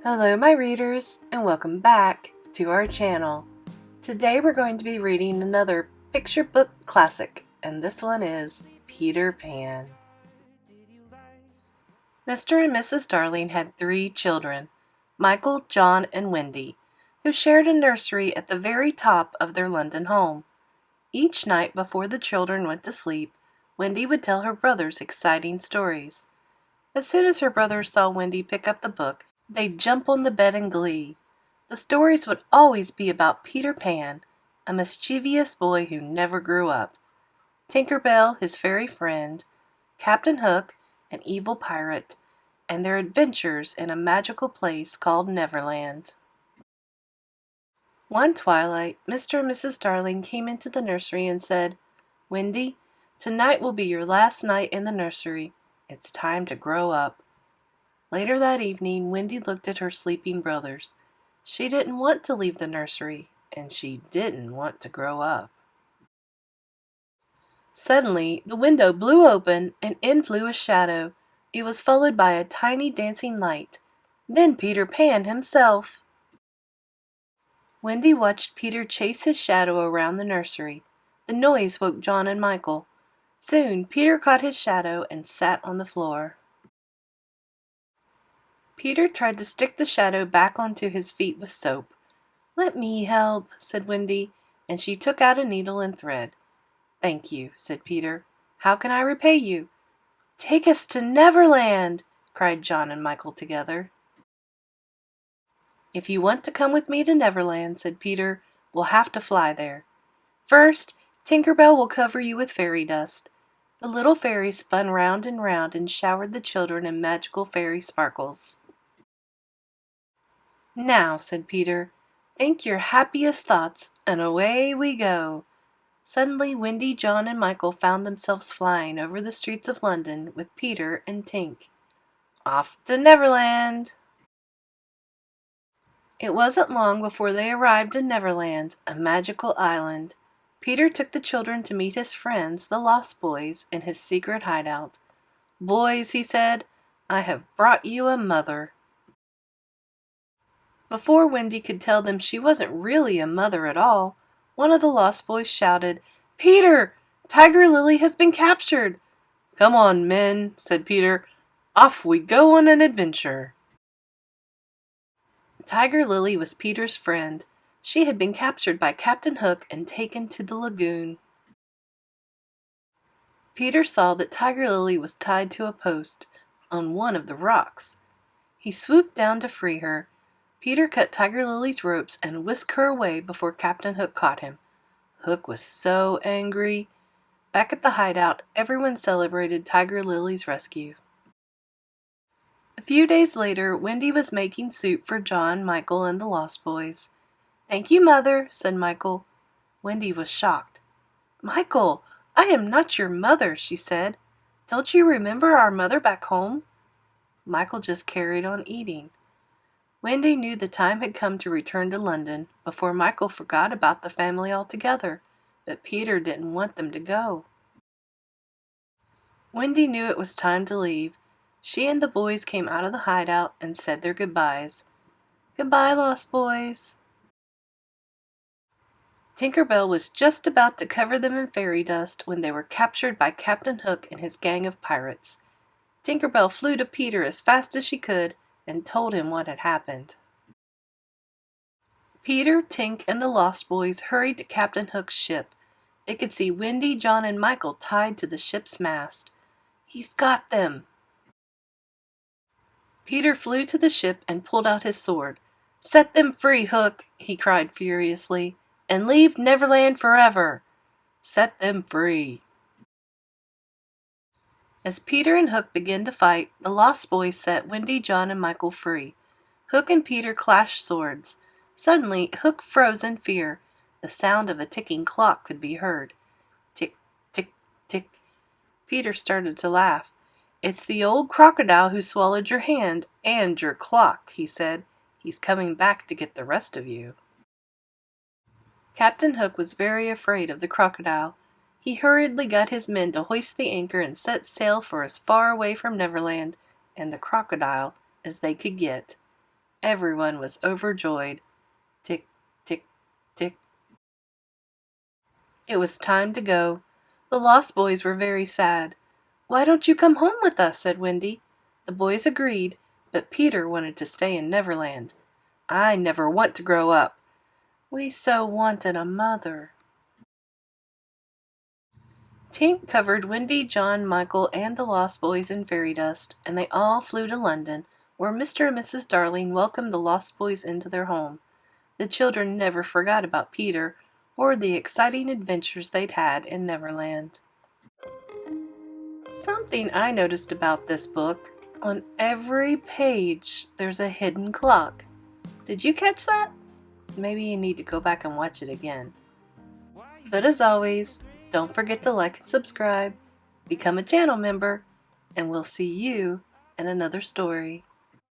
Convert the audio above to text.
Hello my readers, and welcome back to our channel. Today we're going to be reading another picture book classic, and this one is Peter Pan. Mr. and Mrs. Darling had 3 children, Michael, John, and Wendy, who shared a nursery at the very top of their London home. Each night before the children went to sleep, Wendy would tell her brothers exciting stories. As soon as her brothers saw Wendy pick up the book, they'd jump on the bed in glee. The stories would always be about Peter Pan, a mischievous boy who never grew up, Tinker Bell, his fairy friend, Captain Hook, an evil pirate, and their adventures in a magical place called Neverland. One twilight, Mr. and Mrs. Darling came into the nursery and said, "Wendy, tonight will be your last night in the nursery. It's time to grow up." Later that evening, Wendy looked at her sleeping brothers. She didn't want to leave the nursery, and she didn't want to grow up. Suddenly, the window blew open, and in flew a shadow. It was followed by a tiny dancing light. Then Peter Pan himself. Wendy watched Peter chase his shadow around the nursery. The noise woke John and Michael. Soon, Peter caught his shadow and sat on the floor. Peter tried to stick the shadow back onto his feet with soap. "Let me help," said Wendy, and she took out a needle and thread. "Thank you," said Peter. "How can I repay you?" "Take us to Neverland!" cried John and Michael together. "If you want to come with me to Neverland," said Peter, "we'll have to fly there. First, Tinker Bell will cover you with fairy dust." The little fairy spun round and showered the children in magical fairy sparkles. "Now," said Peter, "think your happiest thoughts, and away we go." Suddenly Wendy, John, and Michael found themselves flying over the streets of London with Peter and Tink. Off to Neverland! It wasn't long before they arrived in Neverland, a magical island. Peter took the children to meet his friends, the Lost Boys, in his secret hideout. "Boys," he said, "I have brought you a mother." Before Wendy could tell them she wasn't really a mother at all, one of the Lost Boys shouted, "Peter! Tiger Lily has been captured!" "Come on, men," said Peter. "Off we go on an adventure." Tiger Lily was Peter's friend. She had been captured by Captain Hook and taken to the lagoon. Peter saw that Tiger Lily was tied to a post on one of the rocks. He swooped down to free her. Peter cut Tiger Lily's ropes and whisked her away before Captain Hook caught him. Hook was so angry. Back at the hideout, everyone celebrated Tiger Lily's rescue. A few days later, Wendy was making soup for John, Michael, and the Lost Boys. "Thank you, Mother," said Michael. Wendy was shocked. "Michael, I am not your mother," she said. "Don't you remember our mother back home?" Michael just carried on eating. Wendy knew the time had come to return to London before Michael forgot about the family altogether, but Peter didn't want them to go. Wendy knew it was time to leave. She and the boys came out of the hideout and said their goodbyes. "Goodbye, Lost Boys." Tinker Bell was just about to cover them in fairy dust when they were captured by Captain Hook and his gang of pirates. Tinker Bell flew to Peter as fast as she could and told him what had happened. Peter, Tink, and the Lost Boys hurried to Captain Hook's ship. They could see Wendy, John, and Michael tied to the ship's mast. "He's got them!" Peter flew to the ship and pulled out his sword. "Set them free, Hook!" he cried furiously. "And leave Neverland forever!" "Set them free!" As Peter and Hook began to fight, the Lost Boys set Wendy, John, and Michael free. Hook and Peter clashed swords. Suddenly, Hook froze in fear. The sound of a ticking clock could be heard. Tick, tick, tick. Peter started to laugh. "It's the old crocodile who swallowed your hand and your clock," he said. "He's coming back to get the rest of you." Captain Hook was very afraid of the crocodile. He hurriedly got his men to hoist the anchor and set sail for as far away from Neverland and the crocodile as they could get. Everyone was overjoyed. Tick, tick, tick. It was time to go. The Lost Boys were very sad. "Why don't you come home with us?" said Wendy. The boys agreed, but Peter wanted to stay in Neverland. "I never want to grow up." "We so wanted a mother." Tink covered Wendy, John, Michael, and the Lost Boys in fairy dust, and they all flew to London, where Mr. and Mrs. Darling welcomed the Lost Boys into their home. The children never forgot about Peter or the exciting adventures they'd had in Neverland. Something I noticed about this book, on every page there's a hidden clock. Did you catch that? Maybe you need to go back and watch it again. But as always, don't forget to like and subscribe, become a channel member, and we'll see you in another story.